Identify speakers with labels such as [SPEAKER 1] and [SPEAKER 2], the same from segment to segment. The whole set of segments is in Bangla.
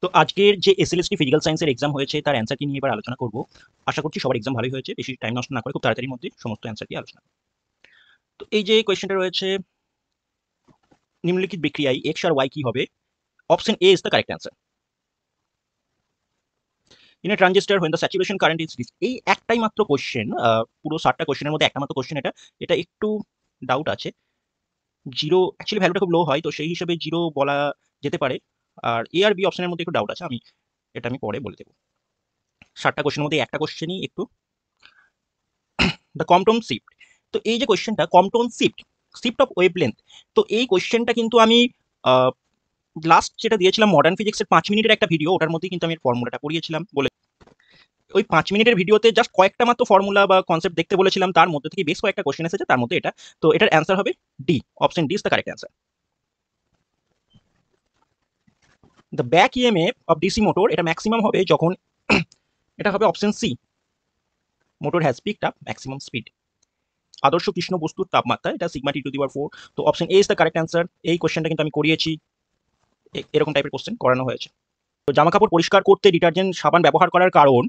[SPEAKER 1] তো আজকের যে এসএলএসটি ফিজিক্যাল সায়েন্সের এক্সাম হয়েছে তার অ্যান্সার কি নিয়ে এবার আলোচনা করব। আশা করছি সবার এক্সাম ভালোই হয়েছে, বেশি টাইম নষ্ট না করে খুব তাড়াতাড়ির মধ্যে সমস্ত অ্যান্সার দিয়ে আলোচনা করব। তো এই যে কোয়েশ্চেনটা রয়েছে, নিম্নলিখিত বিক্রিয়ায় এক্স আর ওয়াই কি হবে? Option A is the correct answer. In a transistor when the saturation current is reached, এই একটাই মাত্র কোশ্চেন, পুরো 60টা কোশ্চেনের মধ্যে একটা মাত্র কোশ্চেন এটা। এটা একটু ডাউট আছে। জিরো অ্যাকচুয়ালি ভ্যালুটা খুব লো হয়, তো সেই হিসেবে জিরো বলা যেতে পারে। আর এ আর বি অপশনের মধ্যে একটু ডাউট আছে, আমি পরে বলে দেবো। 60টা কোশ্চেনের মধ্যে একটা কোশ্চেনই একটু দ্য কম্পটন শিফট। তো এই যে কোয়েশ্চেনটা Compton shift, shift of wavelength, তো এই কোয়েশ্চেনটা কিন্তু আমি লাস্ট যেটা দিয়েছিলাম মডার্ন ফিজিক্সের 5 মিনিটের একটা ভিডিও, ওটার মধ্যে কিন্তু আমি ফর্মুলাটা পড়িয়েছিলাম। বলে ওই 5 মিনিটের ভিডিওতে জাস্ট কয়েকটা মাত্র ফর্মুলা বা কনসেপ্ট দেখতে বলেছিলাম, তার মধ্যে থেকে বেশ কয়েকটা কোয়েশ্চেন এসেছে, তার মধ্যে এটা। তো এটার অ্যান্সার হবে D, option D is the correct answer. The back EMF of DC motor, এটা ম্যাক্সিমাম হবে যখন এটা হবে option C, motor has picked up maximum speed. আদর্শ কৃষ্ণ বস্তুর তাপমাত্রা, এটা সিগমা টি টু দি পাওয়ার 4। তো option A is the correct answer. এই কোয়েশ্চেনটা কিন্তু আমি করিয়েছি, এরকম টাইপের কোশ্চেন করানো হয়েছে। তো জামা কাপড় পরিষ্কার করতে ডিটারজেন্ট সাবান ব্যবহার করার কারণ,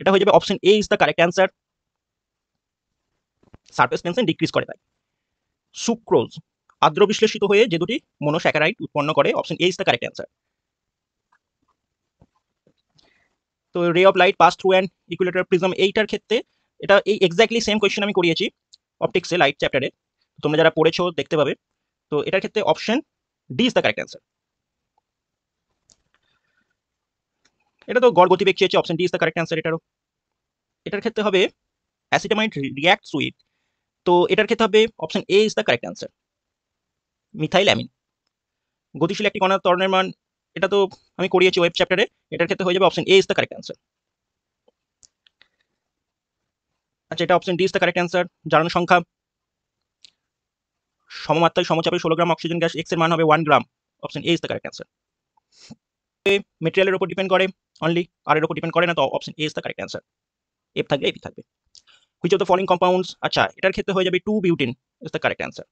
[SPEAKER 1] এটা হয়ে যাবে option A is the correct answer. Surface tension decrease করে তাই। সুক্রোজ আদ্র বিশ্লেষিত হয়ে যে দুটি মনোস্যাকারাইড উৎপন্ন করে, option A is the correct answer. তো ray of light pass through an equilateral prism, এইটার ক্ষেত্রে এটা এই এক্স্যাক্টলি সেম কোয়েশ্চেন আমি করিয়েছি অপটিক্সে লাইট চ্যাপ্টারে, তোমরা যারা পড়েছো দেখতে পাবে। তো এটার ক্ষেত্রে option D is the correct answer. এটা তো গড় গতিবেগ চেয়েছে, option D is the correct answer এটারও। এটার ক্ষেত্রে হবে অ্যাসিটামাইড রিয়াক্টস উইথ, তো এটার ক্ষেত্রে হবে option A is the correct answer, methyl amine. গতিশীল একটি কণার ত্বরণের মান, এটা তো আমি করিয়েছি ওয়েব চ্যাপ্টারে, এটার ক্ষেত্রে হয়ে যাবে option A is the correct answer. আচ্ছা, এটা option D is the correct answer. জারণ সংখ্যা, সমমাত্রায় সমচাপে 16 গ্রাম অক্সিজেন গ্যাস, এক্স এর মান হবে 1 gram, option A is the correct answer. মেটেরিয়ালের উপর ডিপেন্ড করে অনলি, আর এর উপর ডিপেন্ড করে না, তো option A is the correct answer. F থাকবে এপি থাকবে। Which of the following compounds, আচ্ছা এটার ক্ষেত্রে হয়ে যাবে 2 butene is the correct answer.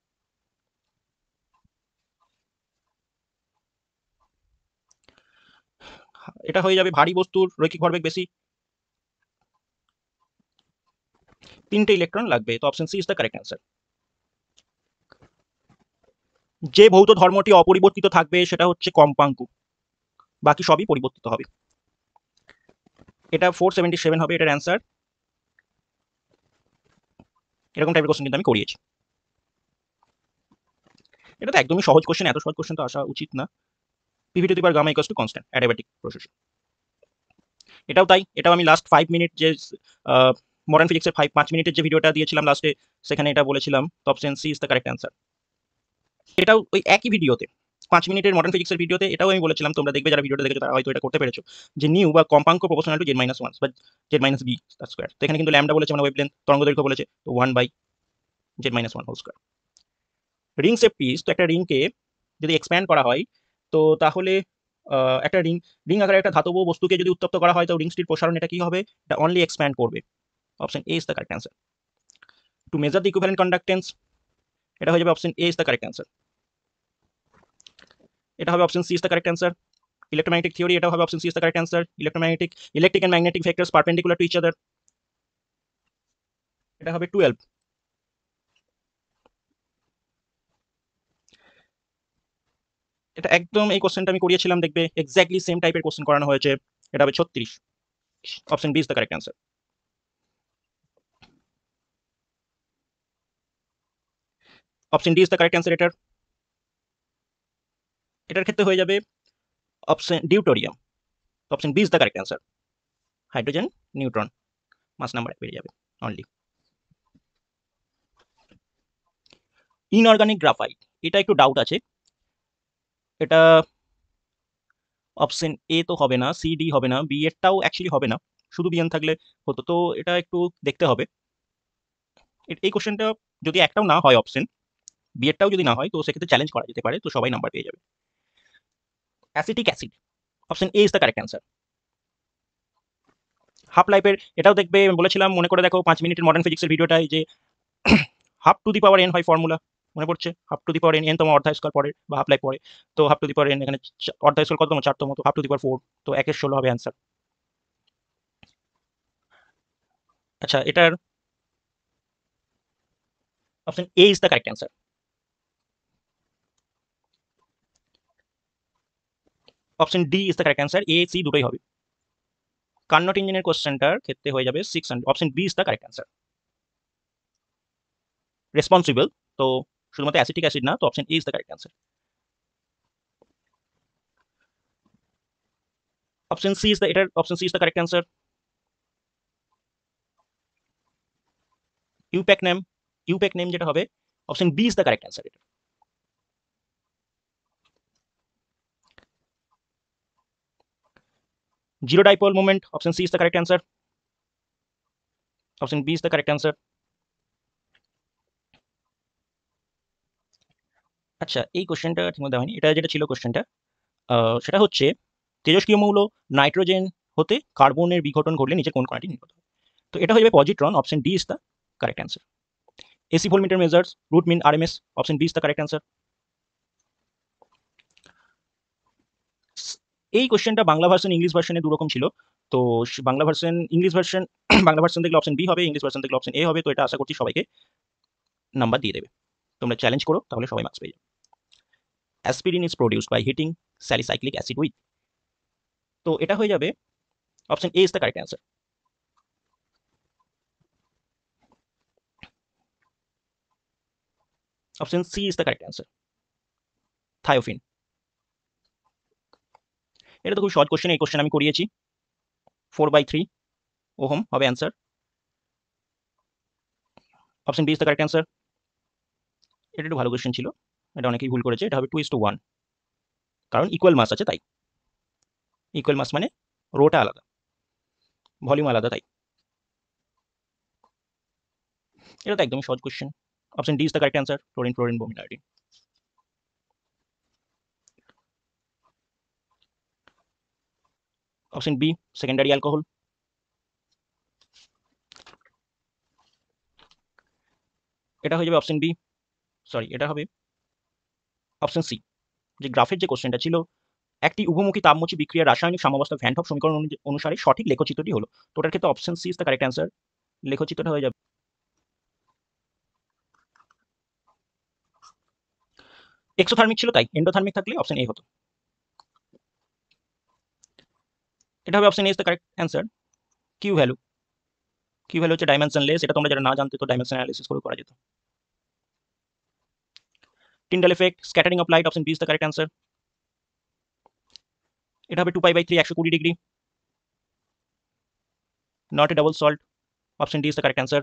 [SPEAKER 1] এটা হয়ে যাবে ভারী বস্তুর রৈখিক ভরবেগ বেশি, 3টে ইলেকট্রন লাগবে, তো option C is the correct answer. যে ভৌত ধর্মটি অপরিবর্তিত থাকবে সেটা হচ্ছে কম্পাঙ্ক, বাকি সবই পরিবর্তিত হবে। এটা 477 হবে এটার অ্যান্সার। এরকম টাইপের কোশ্চেন কিন্তু আমি করিয়েছি। এটা তো একদমই সহজ কোশ্চেন, এত সহজ কোশ্চেন তো আসা উচিত না। PV to the power gamma equals to constant adiabatic processor. এটাও তাই, এটাও আমি লাস্ট 5 মিনিট যে মডার্ন ফিজিক্সের 5 মিনিটের যে ভিডিওটা দিয়েছিলাম লাস্টে, সেখানে এটা বলেছিলাম, তো option C is the correct answer. এটাও ওই একই ভিডিওতে, 5 মিনিটের মডার্ন ফিজিক্সের ভিডিওতে এটাও আমি বলেছিলাম, তোমরা দেখবে যারা ভিডিওটা দেখেছো তারা হয়তো এটা করতে পেরেছো, যে নিউ বা কম্পাঙ্ক প্রপোর্শনাল টু জেড মাইনাস 1 বা জেড মাইনাস বি তার স্কোয়ার। তো এখানে কিন্তু ল্যামডা বলেছে মানে ওয়েভলেন্থ, তরঙ্গ দৈর্ঘ্য বলেছে, তো 1 by Z minus 1 whole square. Ring shape piece, তো একটা রিংকে যদি এক্সপ্যান্ড করা হয়, তো তাহলে একটা রিং রিং আকারে একটা ধাতব বস্তুকে যদি উত্তপ্ত করা হয়, তো রিংসটির প্রসারণ এটা কি হবে? এটা অনলি এক্সপ্যান্ড করবে, option A is the correct answer. To measure the equivalent conductance, এটা হয়ে যাবে option A is the correct answer. এটা হবে option C is the correct answer. Electromagnetic theory, এটা হবে option C is the correct answer. Electric and magnetic vectors perpendicular to each other, এটা হবে 12। এটা একদম এই কোশ্চেনটা আমি করিয়েছিলাম, দেখবে এক্স্যাক্টলি সেম টাইপের কোশ্চেন করানো হয়েছে, এটা হবে 36, option B is the correct answer. Option D is the correct answer এটার। এটার ক্ষেত্রে হয়ে যাবে option deuterium, option B is the correct answer. Hydrogen neutron, mass number বেড়ে যাবে অনলি। ইনঅর্গানিক গ্রাফাইট, এটা একটু ডাউট আছে, এটা অপশন এ তো হবে না, সি ডি হবে না, বি এরটাও অ্যাকচুয়ালি হবে না, শুধু বিএন থাকলে হতো, তো এটা একটু দেখতে হবে। এই কোশ্চেনটা যদি একটাও না হয় অপশন বি এরটাও যদি না হয়, তো সেক্ষেত্রে চ্যালেঞ্জ করা যেতে পারে, তো সবাই নাম্বার পেয়ে যাবে। Acetic acid, option A is the correct answer. Half লাইফের, এটাও দেখবে বলেছিলাম, মনে করে দেখো 5 মিনিটের মডার্ন ফিজিক্সের ভিডিওটাই, যে have to the power N হয় ফর্মুলা, মনে পড়ছে? Have to the power n তম অর্ধা স্কয়ার পরে বা হাফ লাইফ পরে। তো have to the power n এখানে অর্ধা স্কয়ার কততম? 4 তম, তো হাফ টু দি পাওয়ার 4, তো 1 এর 16 হবে অ্যান্সার। আচ্ছা, এটার option A is the correct answer. Option D is the correct answer. A C দুটোই হবে। কার্নোট ইঞ্জিনের কোশ্চেনটার ক্ষেত্রে হয়ে যাবে 600। Option B is the correct answer. Responsible, তো শুধুমাত্র অ্যাসিটিক অ্যাসিড না, তো option A is the correct answer. Option C is the এটার option C is the correct answer. IUPAC name, IUPAC name যেটা হবে, option B is the correct answer. এটা zero dipole moment, option C is the correct answer. Option B is the correct answer. আচ্ছা, এই কোশ্চেনটা ঠিকমতো দেওয়া হয়নি। এটা যেটা ছিল কোশ্চেনটা, সেটা হচ্ছে তেজস্ক্রিয় মৌল নাইট্রোজেন হতে কার্বনের বিঘটন ঘটলে নিচে কোন কণাটি নির্গত হয়? তো এটা হয়ে যাবে positron. Option D is the correct answer. AC voltmeter measures root mean RMS, option B is the correct answer. এই কোশ্চেনটা বাংলা ভার্সন ইংলিশ ভার্সনে দুরকম ছিল। তো Bangla version English version Bangla version দেখলে অপশন বি হবে, ইংলিশ ভার্সন দেখলে অপশন এ হবে। তো এটা আশা করছি সবাইকে নাম্বার দিয়ে দেবে। তোমরা চ্যালেঞ্জ করো, তাহলে সবাই মার্কস পেয়ে যাবে। Aspirin is produced by heating salicylic acid with, তো এটা হয়ে যাবে option A is the correct answer. Option C is the correct answer, thiophene. এটা তো খুব শর্ট কোশ্চেন, এই কোশ্চেন আমি করিয়েছি। 4/3 ওহম হবে answer. Option B is the correct answer. এটা একটু ভালো কোশ্চেন ছিল, এটা অনেকেই ভুল করেছে। এটা হবে 2:1, কারণ ইকুয়াল মাস আছে তাই। ইকুয়াল মাস মানে রোটা আলাদা, ভলিউম আলাদা তাই। এটা তো একদমই সহজ question. Option D is the correct answer, chlorine fluorine bromine iodine. Option B secondary alcohol. এটা হয়ে যাবে অপশন বি, সরি এটা হবে অপশন সি। যে গ্রাফের যে কোশ্চেনটা ছিল, একটি উভমুখী তাপমোচী বিক্রিয়ার রাসায়নিক সাম্যাবস্থা ভ্যান হফ সমীকরণ অনুসারে সঠিক লেখচিত্রটি হলো। তো ওটার ক্ষেত্রে option C is the correct answer. লেখচিত্রটা হয়ে যাবে এক্সোথার্মিক ছিল তাই, এন্ডোথার্মিক থাকলে অপশন এ হতো। এটা হবে option A is the correct answer. Q value, Q value হচ্ছে ডাইমেনশনলেস। এটা তোমরা যারা না জানতে, তো ডাইমেনশন অ্যানালিসিস করে করা যেত। Tyndall effect, scattering of light, option B is the correct answer. এটা হবে 2π/3 120 degree, not a double salt, option D is the correct answer.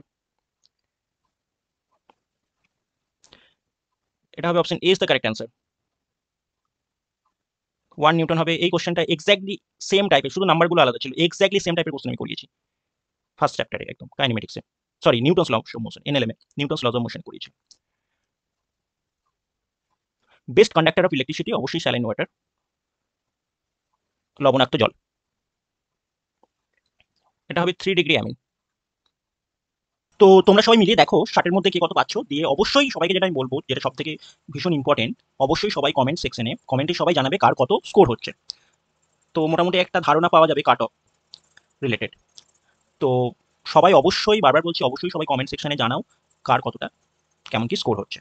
[SPEAKER 1] এটা হবে option A is the correct answer. 1 newton হবে। এই কোশ্চেনটা এক্স্যাক্টলি সেম টাইপের, শুধু নাম্বারগুলো আলাদা ছিল। এক্স্যাক্টলি সেম টাইপের কোশ্চেন আমি করিয়েছি ফার্স্ট চ্যাপ্টারে, একদম কাইনেমেটিক্সে, sorry Newton's law of motion, NLM এ নিউটনস লজ অফ মোশন করিয়েছি। বেস্ট কন্ডাক্টর অফ ইলেকট্রিসিটি অবশ্যই স্যালাইন ওয়াটার, লবণাক্ত জল। এটা হবে 3 ডিগ্রি অ্যামিন। তো তোমরা সবাই মিলিয়ে দেখো 60-এর মধ্যে কে কত পাচ্ছ, দিয়ে অবশ্যই সবাইকে যেটা আমি বলবো, যেটা সব থেকে ভীষণ ইম্পর্টেন্ট, অবশ্যই সবাই কমেন্ট সেকশনে কমেন্টে সবাই জানাবে কার কত স্কোর হচ্ছে। তো মোটামুটি একটা ধারণা পাওয়া যাবে কাট অফ রিলেটেড। তো সবাই অবশ্যই, বারবার বলছি, অবশ্যই সবাই কমেন্ট সেকশনে জানাও কার কতটা কেমন কি স্কোর হচ্ছে।